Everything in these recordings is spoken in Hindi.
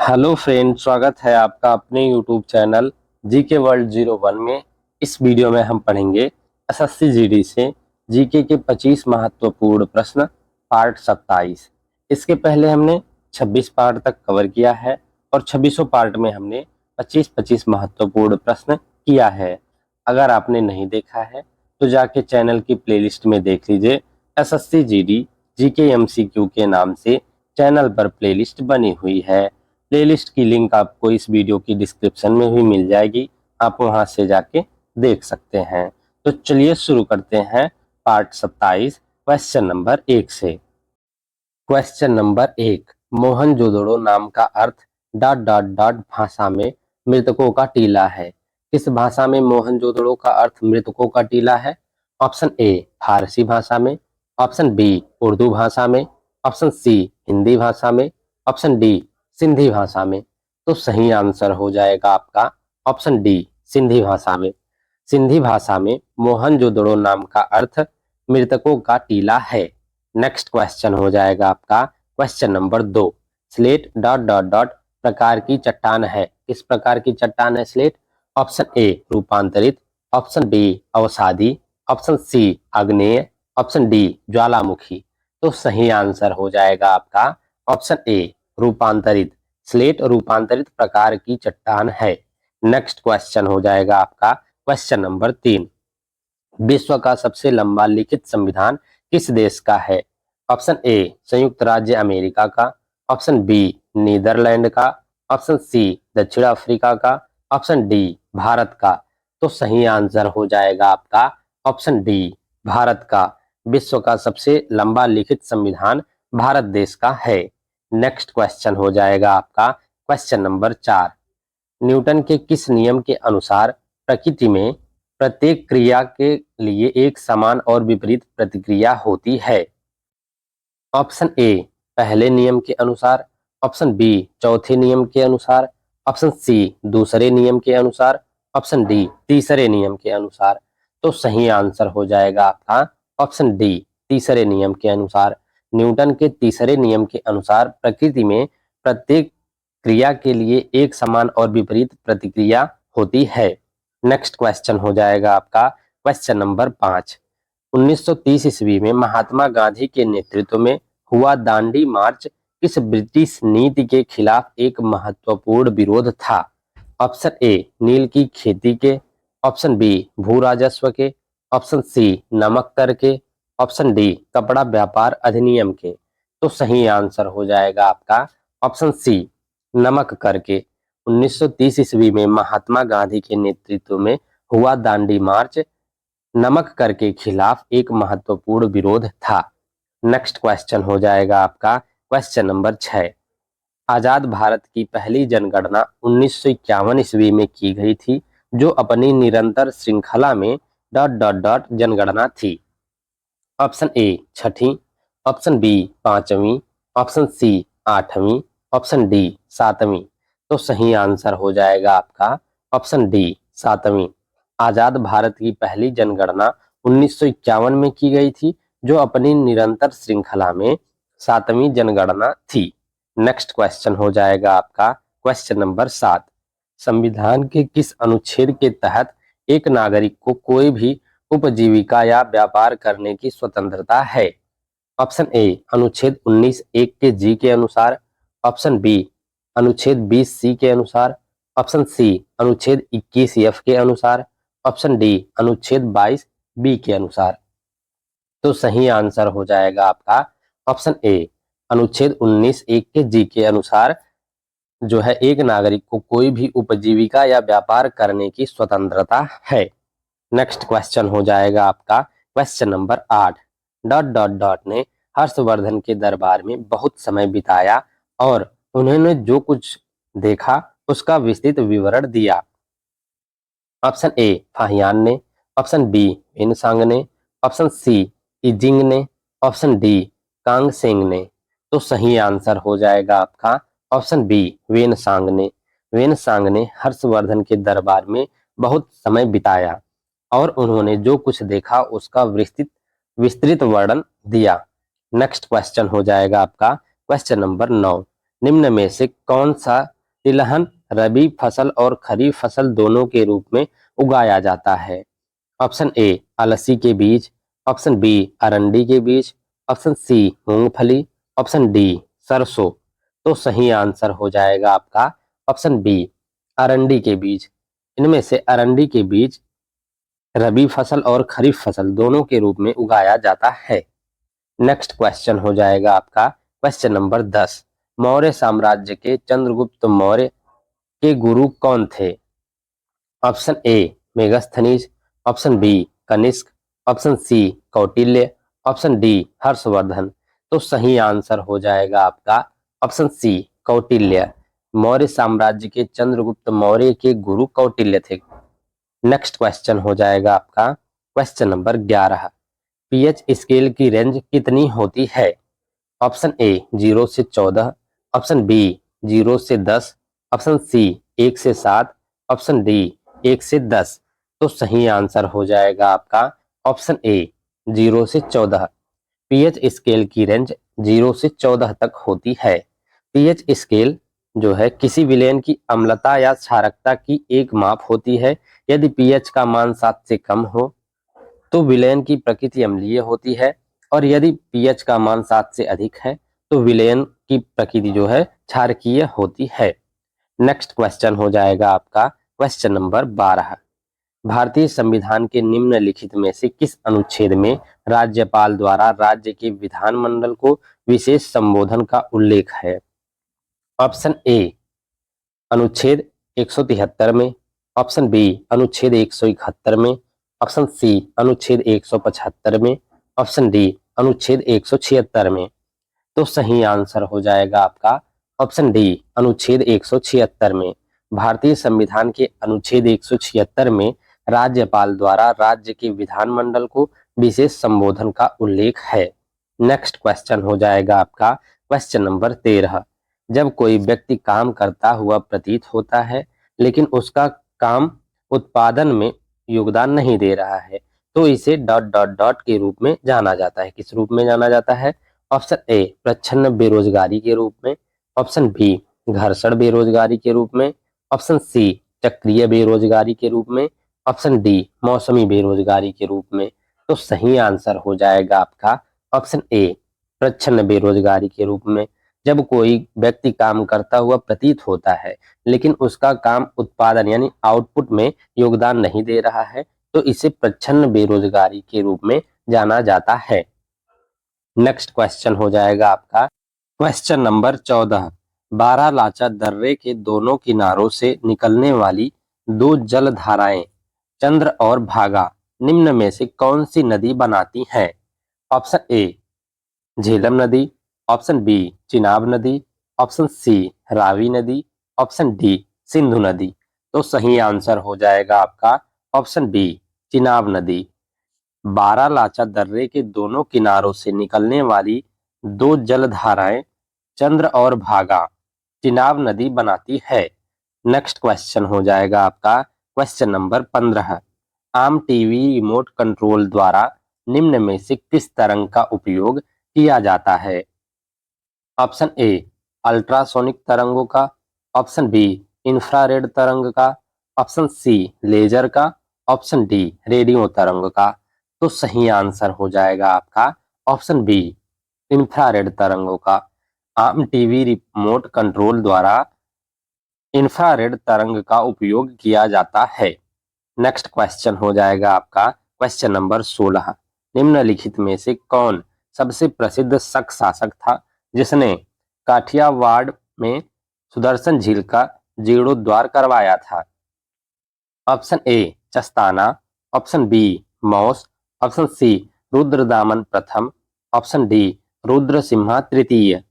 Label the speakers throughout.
Speaker 1: हेलो फ्रेंड, स्वागत है आपका अपने यूट्यूब चैनल जीके वर्ल्ड 01 में। इस वीडियो में हम पढ़ेंगे एसएससी जीडी से जीके के 25 महत्वपूर्ण प्रश्न पार्ट 27। इसके पहले हमने 26 पार्ट तक कवर किया है और 26वां पार्ट में हमने 25-25 महत्वपूर्ण प्रश्न किया है। अगर आपने नहीं देखा है तो जाके चैनल की प्लेलिस्ट में देख लीजिए। एसएससी जीडी जीके एमसीक्यू के नाम से चैनल पर प्लेलिस्ट बनी हुई है। प्लेलिस्ट की लिंक आपको इस वीडियो की डिस्क्रिप्शन में भी मिल जाएगी, आप वहां से जाके देख सकते हैं। तो चलिए शुरू करते हैं पार्ट 27 क्वेश्चन नंबर 1 से। क्वेश्चन नंबर 1, मोहनजोदड़ो नाम का अर्थ डॉट डॉट डॉट भाषा में मृतकों का टीला है। किस भाषा में मोहनजोदड़ो का अर्थ मृतकों का टीला है? ऑप्शन ए फारसी भाषा में, ऑप्शन बी उर्दू भाषा में, ऑप्शन सी हिंदी भाषा में, ऑप्शन डी सिंधी भाषा में। तो सही आंसर हो जाएगा आपका ऑप्शन डी सिंधी भाषा में। सिंधी भाषा में मोहनजोदड़ो नाम का अर्थ मृतकों का टीला है। नेक्स्ट क्वेश्चन हो जाएगा आपका question number 2, slate dot dot dot प्रकार की चट्टान है। किस प्रकार की चट्टान है स्लेट? ऑप्शन ए रूपांतरित, ऑप्शन बी अवसादी, ऑप्शन सी आग्नेय, ऑप्शन डी ज्वालामुखी। तो सही आंसर हो जाएगा आपका ऑप्शन ए रूपांतरित। स्लेट रूपांतरित प्रकार की चट्टान है। नेक्स्ट क्वेश्चन हो जाएगा आपका क्वेश्चन नंबर 3, विश्व का सबसे लंबा लिखित संविधान किस देश का है? ऑप्शन ए संयुक्त राज्य अमेरिका का, ऑप्शन बी नीदरलैंड का, ऑप्शन सी दक्षिण अफ्रीका का, ऑप्शन डी भारत का। तो सही आंसर हो जाएगा आपका ऑप्शन डी भारत का। विश्व का सबसे लंबा लिखित संविधान भारत देश का है। नेक्स्ट क्वेश्चन हो जाएगा आपका क्वेश्चन नंबर 4, न्यूटन के किस नियम के अनुसार प्रकृति में प्रत्येक क्रिया के लिए एक समान और विपरीत प्रतिक्रिया होती है? ऑप्शन ए पहले नियम के अनुसार, ऑप्शन बी चौथे नियम के अनुसार, ऑप्शन सी दूसरे नियम के अनुसार, ऑप्शन डी तीसरे नियम के अनुसार। तो सही आंसर हो जाएगा आपका ऑप्शन डी तीसरे नियम के अनुसार। न्यूटन के तीसरे नियम के अनुसार प्रकृति में प्रत्येक क्रिया के लिए एक समान और विपरीत प्रतिक्रिया होती है। नेक्स्ट क्वेश्चन हो जाएगा आपका क्वेश्चन नंबर 5, 1930 ईस्वी में महात्मा गांधी के नेतृत्व में हुआ दांडी मार्च किस ब्रिटिश नीति के खिलाफ एक महत्वपूर्ण विरोध था? ऑप्शन ए नील की खेती के, ऑप्शन बी भू राजस्व के, ऑप्शन सी नमक कर के, ऑप्शन डी कपड़ा व्यापार अधिनियम के। तो सही आंसर हो जाएगा आपका ऑप्शन सी नमक कर के। 1930 ईस्वी में महात्मा गांधी के नेतृत्व में हुआ दांडी मार्च नमक कर के खिलाफ एक महत्वपूर्ण विरोध था। नेक्स्ट क्वेश्चन हो जाएगा आपका क्वेश्चन नंबर 6, आजाद भारत की पहली जनगणना 1951 ईस्वी में की गई थी, जो अपनी निरंतर श्रृंखला में डॉट डॉट डॉट जनगणना थी। Option A Chhathi, option B पांचवी, ऑप्शन सी आठवीं, ऑप्शन डी सातवीं। तो सही आंसर हो जाएगा आपका ऑप्शन डी सातवीं। आजाद भारत की पहली जनगणना 1951 में की गई थी, जो अपनी निरंतर श्रृंखला में सातवीं जनगणना थी। नेक्स्ट क्वेश्चन हो जाएगा आपका क्वेश्चन नंबर 7, संविधान के किस अनुच्छेद के तहत एक नागरिक को कोई भी उपजीविका या व्यापार करने की स्वतंत्रता है? ऑप्शन ए अनुच्छेद 19(1) के जी के अनुसार, ऑप्शन बी अनुच्छेद 20(c) के अनुसार, ऑप्शन सी अनुच्छेद 21(f) के अनुसार, ऑप्शन डी अनुच्छेद 22(b) के अनुसार। तो सही आंसर हो जाएगा आपका ऑप्शन ए अनुच्छेद 19(1) के जी के अनुसार जो है एक नागरिक को कोई भी उपजीविका या व्यापार करने की स्वतंत्रता है। नेक्स्ट क्वेश्चन हो जाएगा आपका question number 8, dot dot dot ने हर्षवर्धन के दरबार में बहुत समय बिताया और उन्होंने जो कुछ देखा उसका विस्तृत विवरण दिया। ऑप्शन ए फाहियान ने, ऑप्शन बी वेनसांग ने, ऑप्शन सी इजिंग ने, ऑप्शन डी कांगसेंग ने। तो सही आंसर हो जाएगा आपका ऑप्शन बी वेनसांग ने। वेनसांग ने हर्षवर्धन के दरबार में बहुत समय बिताया और उन्होंने जो कुछ देखा उसका विस्तृत वर्णन दिया। नेक्स्ट क्वेश्चन हो जाएगा आपका क्वेश्चन नंबर 9, निम्न में से कौन सा तिलहन रबी फसल और खरीफ फसल दोनों के रूप में उगाया जाता है? ऑप्शन ए अलसी के बीज, ऑप्शन बी अरंडी के बीज, ऑप्शन सी मूंगफली, ऑप्शन डी सरसों। तो सही आंसर हो जाएगा आपका ऑप्शन बी अरंडी के बीज। इनमें से अरंडी के बीज रबी फसल और खरीफ फसल दोनों के रूप में उगाया जाता है। नेक्स्ट क्वेश्चन हो जाएगा आपका क्वेश्चन नंबर 10। मौर्य साम्राज्य के चंद्रगुप्त मौर्य के गुरु कौन थे? Option A Megasthenes, option B Kanishka, option C Kautilya, option D Harshavardhan. तो सही आंसर हो जाएगा आपका ऑप्शन सी कौटिल्य। मौर्य साम्राज्य के चंद्रगुप्त मौर्य के गुरु कौटिल्य थे। नेक्स्ट क्वेश्चन हो जाएगा आपका क्वेश्चन नंबर 11। पीएच स्केल की रेंज कितनी होती है? ऑप्शन ए 0 से 14, ऑप्शन बी 0 से 10, ऑप्शन सी 1 से 7, ऑप्शन डी 1 से 10। तो सही आंसर हो जाएगा आपका ऑप्शन ए 0 से 14। पीएच स्केल की रेंज 0 से 14 तक होती है। पीएच स्केल जो है किसी विलेन की अम्लता या क्षारकता की एक माप होती है। यदि पीएच का मान 7 से कम हो तो विलेन की प्रकृति अम्लीय होती है, और यदि पीएच का मान 7 से अधिक है तो विलेन की प्रकृति जो है क्षारकीय होती है। नेक्स्ट क्वेश्चन हो जाएगा आपका क्वेश्चन नंबर 12। भारतीय संविधान के निम्नलिखित में से किस अनुच्छेद में राज्यपाल द्वारा राज्य के विधानमंडल को विशेष संबोधन का उल्लेख है? ऑप्शन ए अनुच्छेद 173 में, ऑप्शन बी अनुच्छेद 171 में, ऑप्शन सी अनुच्छेद 175 में, ऑप्शन डी अनुच्छेद 176 में। तो सही आंसर हो जाएगा आपका ऑप्शन डी अनुच्छेद 176 में। भारतीय संविधान के अनुच्छेद 176 में राज्यपाल द्वारा राज्य के विधानमंडल को विशेष संबोधन का उल्लेख है। नेक्स्ट क्वेश्चन हो जाएगा आपका क्वेश्चन नंबर 13। जब कोई व्यक्ति काम करता हुआ प्रतीत होता है लेकिन उसका काम उत्पादन में योगदान नहीं दे रहा है तो इसे डॉट डॉट डॉट के रूप में जाना जाता है। किस रूप में जाना जाता है? ऑप्शन ए प्रच्छन्न बेरोजगारी के रूप में, ऑप्शन बी घर्षण बेरोजगारी के रूप में, ऑप्शन सी चक्रीय बेरोजगारी के रूप में, ऑप्शन डी मौसमी बेरोजगारी के रूप में। तो सही आंसर हो जाएगा आपका ऑप्शन ए प्रच्छन्न बेरोजगारी के रूप में। जब कोई व्यक्ति काम करता हुआ प्रतीत होता है लेकिन उसका काम उत्पादन यानी आउटपुट में योगदान नहीं दे रहा है तो इसे प्रच्छन्न बेरोजगारी के रूप में जाना जाता है। नेक्स्ट क्वेश्चन हो जाएगा आपका क्वेश्चन नंबर 14। बारालाचा दर्रे के दोनों किनारों से निकलने वाली दो जल धाराएं चंद्र और भागा निम्न में से कौन सी नदी बनाती हैं? ऑप्शन ए झेलम नदी, ऑप्शन बी चिनाब नदी, ऑप्शन सी रावी नदी, ऑप्शन डी सिंधु नदी। तो सही आंसर हो जाएगा आपका ऑप्शन बी चिनाब नदी। बारालाचा दर्रे के दोनों किनारों से निकलने वाली दो जलधाराएं चंद्र और भागा चिनाब नदी बनाती है। नेक्स्ट क्वेश्चन हो जाएगा आपका क्वेश्चन नंबर 15। आम टीवी रिमोट कंट्रोल द्वारा निम्न में से किस तरंग का उपयोग किया जाता है? ऑप्शन ए अल्ट्रासोनिक तरंगों का, ऑप्शन बी इंफ्रारेड तरंग का, ऑप्शन सी लेजर का, ऑप्शन डी रेडियो तरंग का। तो सही आंसर हो जाएगा आपका ऑप्शन बी इंफ्रारेड तरंगों का। आम टीवी रिमोट कंट्रोल द्वारा इंफ्रारेड तरंग का उपयोग किया जाता है। नेक्स्ट क्वेश्चन हो जाएगा आपका क्वेश्चन नंबर 16। निम्नलिखित में से कौन सबसे प्रसिद्ध शक शासक था जिसने काठियावाड़ में सुदर्शन झील का जीर्णोद्धार करवाया था? ऑप्शन ए चस्ताना, ऑप्शन बी मौस, ऑप्शन सी रुद्रदामन प्रथम, ऑप्शन डी रुद्रसिम्हा तृतीय।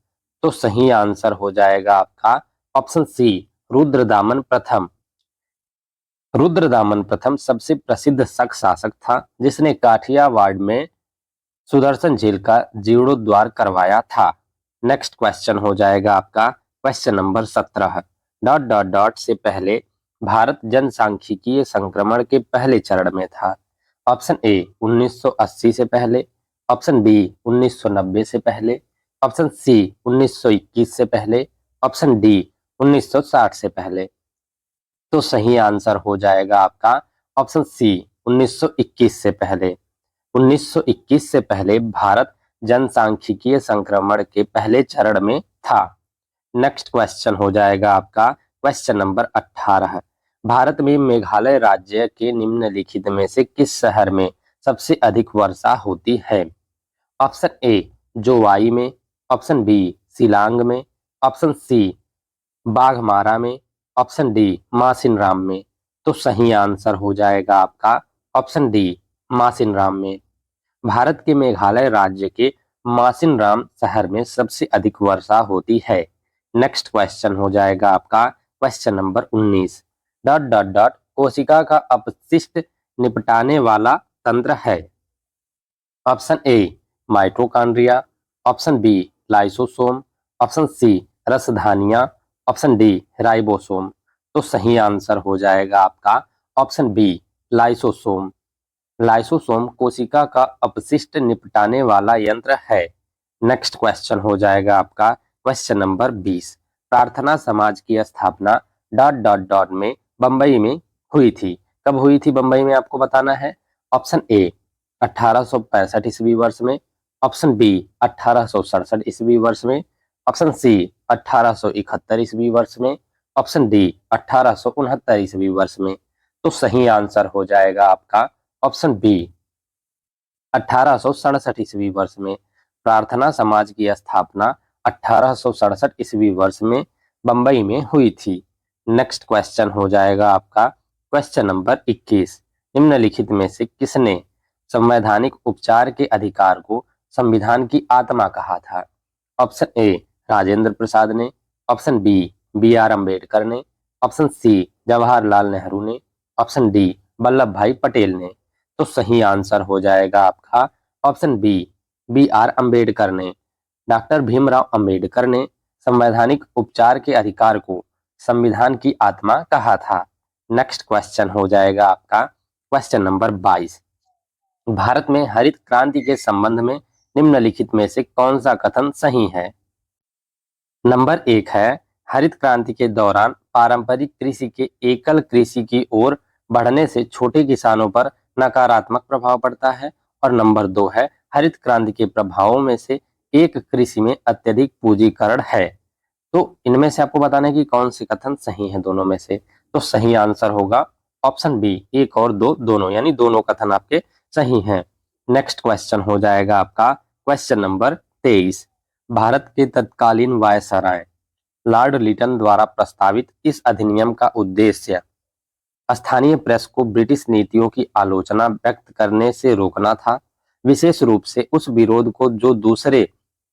Speaker 1: तो सही आंसर हो जाएगा आपका ऑप्शन सी रुद्रदामन प्रथम। रुद्रदामन प्रथम सबसे प्रसिद्ध शक शासक था जिसने काठियावाड़ में सुदर्शन झील का जीर्णोद्धार करवाया था। नेक्स्ट क्वेश्चन हो जाएगा आपका question number 17। Dot dot dot से पहले भारत जनसांख्यिकीय संक्रमण के पहले चरण में था। ऑप्शन ए 1980 से पहले, ऑप्शन बी 1990 से पहले, ऑप्शन सी 1921 से पहले, ऑप्शन डी 1960 से पहले। तो सही आंसर हो जाएगा आपका ऑप्शन सी 1921 से पहले। 1921 से पहले भारत जनसांख्यिकीय संक्रमण के पहले चरण में था। नेक्स्ट क्वेश्चन हो जाएगा आपका क्वेश्चन नंबर 18। भारत में मेघालय राज्य के निम्नलिखित में से किस शहर में सबसे अधिक वर्षा होती है? ऑप्शन ए जोवाई में, ऑप्शन बी शिलांग में, ऑप्शन सी बाघमारा में, ऑप्शन डी मासिनराम में। तो सही आंसर हो जाएगा आपका ऑप्शन डी मासिनराम में। भारत के मेघालय राज्य के मासिनराम शहर में सबसे अधिक वर्षा होती है। नेक्स्ट क्वेश्चन हो जाएगा आपका question number 19। Dot dot dot कोशिका का अपशिष्ट निपटाने वाला तंत्र है। Option A mitochondria, option B lysosome, option C रसधानियां, ऑप्शन डी राइबोसोम। तो सही आंसर हो जाएगा आपका ऑप्शन बी लाइसोसोम। लाइसोसोम कोशिका का अपशिष्ट निपटाने वाला यंत्र है। नेक्स्ट क्वेश्चन हो जाएगा आपका क्वेश्चन नंबर 20। प्रार्थना समाज की स्थापना डॉट डॉट डॉट में बंबई में हुई थी। कब हुई थी बंबई में आपको बताना है। ऑप्शन ए 1865 ईस्वी वर्ष में, ऑप्शन बी 1867 ईस्वी वर्ष में, ऑप्शन सी 1871 ईस्वी वर्ष में, ऑप्शन डी 1869 ईस्वी वर्ष में। तो सही आंसर हो जाएगा आपका ऑप्शन बी 1867 ईस्वी वर्ष में। प्रार्थना समाज की स्थापना 1867 ईस्वी वर्ष में बंबई में हुई थी। नेक्स्ट क्वेश्चन हो जाएगा आपका क्वेश्चन नंबर 21। निम्नलिखित में से किसने संवैधानिक उपचार के अधिकार को संविधान की आत्मा कहा था? ऑप्शन ए राजेंद्र प्रसाद ने, ऑप्शन बी आर अम्बेडकर ने, ऑप्शन सी जवाहरलाल नेहरू ने, ऑप्शन डी वल्लभ भाई पटेल ने। तो सही आंसर हो जाएगा आपका ऑप्शन बी आर अम्बेडकर ने। डॉक्टर भीमराव अंबेडकर ने संवैधानिक उपचार के अधिकार को संविधान की आत्मा कहा था। नेक्स्ट क्वेश्चन हो जाएगा आपका क्वेश्चन नंबर 22। भारत में हरित क्रांति के संबंध में निम्नलिखित में से कौन सा कथन सही है? नंबर 1 है हरित क्रांति के दौरान पारंपरिक कृषि के एकल कृषि की ओर बढ़ने से छोटे किसानों पर नकारात्मक प्रभाव पड़ता है। और नंबर 2 है हरित क्रांति के प्रभावों में से एक कृषि में अत्यधिक पूंजीकरण है। तो इनमें से आपको बताना है कि कौन से कथन सही है दोनों में से। तो सही आंसर होगा ऑप्शन बी 1 और 2 दोनों, यानी दोनों कथन आपके सही हैं। नेक्स्ट क्वेश्चन हो जाएगा आपका क्वेश्चन नंबर 23। भारत के तत्कालीन वायसराय लॉर्ड लिटन द्वारा प्रस्तावित इस अधिनियम का उद्देश्य स्थानीय प्रेस को ब्रिटिश नीतियों की आलोचना व्यक्त करने से रोकना था, विशेष रूप से उस विरोध को जो दूसरे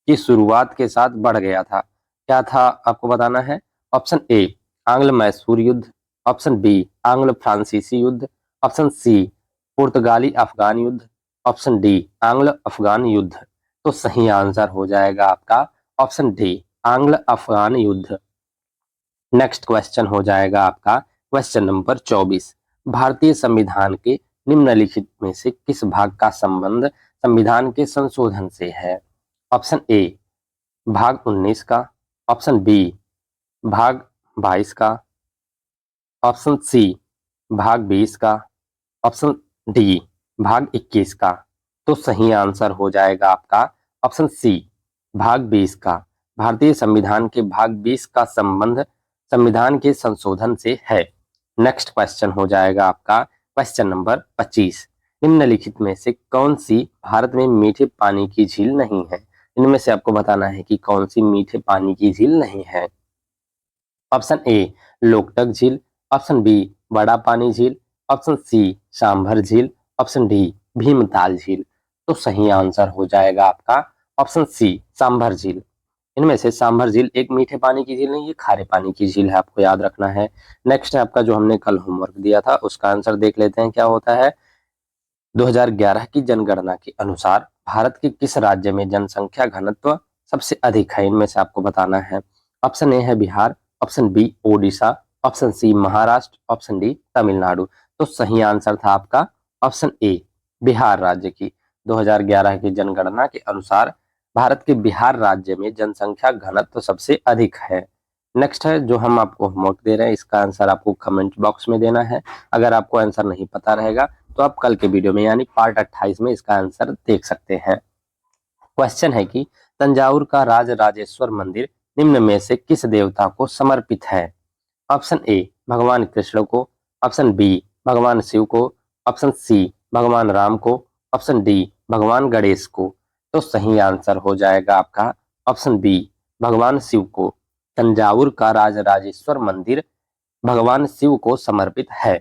Speaker 1: की शुरुआत के साथ बढ़ गया था। क्या था आपको बताना है। ऑप्शन ए आंग्ल मैसूर युद्ध, ऑप्शन बी आंग्ल फ्रांसीसी युद्ध, ऑप्शन सी पुर्तगाली अफगान युद्ध, ऑप्शन डी आंग्ल अफगान युद्ध। तो सही आंसर हो जाएगा आपका ऑप्शन डी आंग्ल अफगान युद्ध। नेक्स्ट क्वेश्चन हो जाएगा आपका क्वेश्चन नंबर 24। भारतीय संविधान के निम्नलिखित में से किस भाग का संबंध संविधान के संशोधन से है? ऑप्शन ए भाग 19 का, ऑप्शन बी भाग 22 का, ऑप्शन सी भाग 20 का, ऑप्शन डी भाग 21 का। तो सही आंसर हो जाएगा आपका ऑप्शन सी भाग 20 का। भारतीय संविधान के भाग 20 का संबंध संविधान के संशोधन से है। नेक्स्ट क्वेश्चन हो जाएगा आपका क्वेश्चन नंबर 25। निम्नलिखित में से कौन सी भारत में मीठे पानी की झील नहीं है? इनमें से आपको बताना है कि कौन सी मीठे पानी की झील नहीं है। ऑप्शन ए लोकटक झील, ऑप्शन बी बड़ा पानी झील, ऑप्शन सी सांभर झील, ऑप्शन डी भीमताल झील। तो सही आंसर हो जाएगा आपका ऑप्शन सी सांभर झील। इनमें से सांभर झील एक मीठे पानी की झील नहीं, ये खारे पानी की झील है, आपको याद रखना है। नेक्स्ट है आपका जो हमने कल होमवर्क दिया था उसका आंसर देख लेते हैं क्या होता है। 2011 की जनगणना के अनुसार भारत के किस राज्य में जनसंख्या घनत्व सबसे अधिक है? इनमें से आपको बताना है। ऑप्शन ए है Bihar, option B Odisha, option C Maharashtra, option D Tamil Nadu. तो सही आंसर था आपका ऑप्शन ए बिहार राज्य की। 2011 की जनगणना के अनुसार भारत के बिहार राज्य में जनसंख्या घनत्व सबसे अधिक है। नेक्स्ट है जो हम आपको होमवर्क दे रहे हैं, इसका आंसर आपको कमेंट बॉक्स में देना है। अगर आपको आंसर नहीं पता रहेगा तो आप कल के वीडियो में यानी पार्ट 28 में इसका आंसर देख सकते हैं। क्वेश्चन है कि तंजावुर का राजराजेश्वर मंदिर निम्न में से किस देवता को समर्पित है? ऑप्शन ए भगवान कृष्ण को, ऑप्शन बी भगवान शिव को, ऑप्शन सी भगवान राम को, ऑप्शन डी भगवान गणेश को। तो सही आंसर हो जाएगा आपका ऑप्शन बी भगवान शिव को। तंजावुर का राजराजेश्वर मंदिर भगवान शिव को समर्पित है।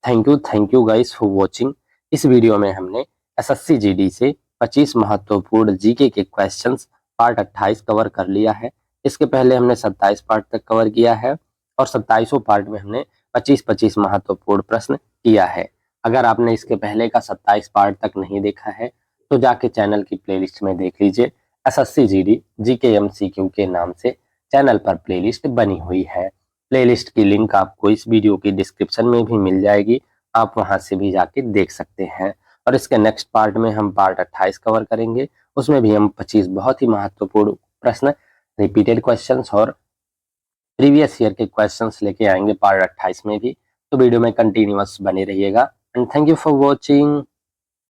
Speaker 1: Thank you guys for watching. इस वीडियो में हमने एसएससी जीडी से 25 महत्वपूर्ण जीके के क्वेश्चंस पार्ट 28 कवर कर लिया है। इसके पहले हमने 27 पार्ट तक कवर किया है और 27वें पार्ट में हमने 25-25 महत्वपूर्ण प्रश्न किया है। अगर आपने इसके पहले का 27 पार्ट तक नहीं देखा है तो जाके चैनल की प्लेलिस्ट में देख लीजिए। एसएससी जीडी जीके एमसीक्यू के नाम से चैनल पर प्लेलिस्ट बनी हुई है। प्लेलिस्ट की लिंक आपको इस वीडियो की डिस्क्रिप्शन में भी मिल जाएगी, आप वहां से भी जाके देख सकते हैं। और इसके नेक्स्ट पार्ट में हम पार्ट 28 कवर करेंगे, उसमें भी हम 25 बहुत ही महत्वपूर्ण प्रश्न, रिपीटेड क्वेश्चंस और प्रीवियस ईयर के क्वेश्चंस लेके आएंगे पार्ट 28 में भी। तो वीडियो में कंटिन्यूअस बने रहिएगा and thank you for watching.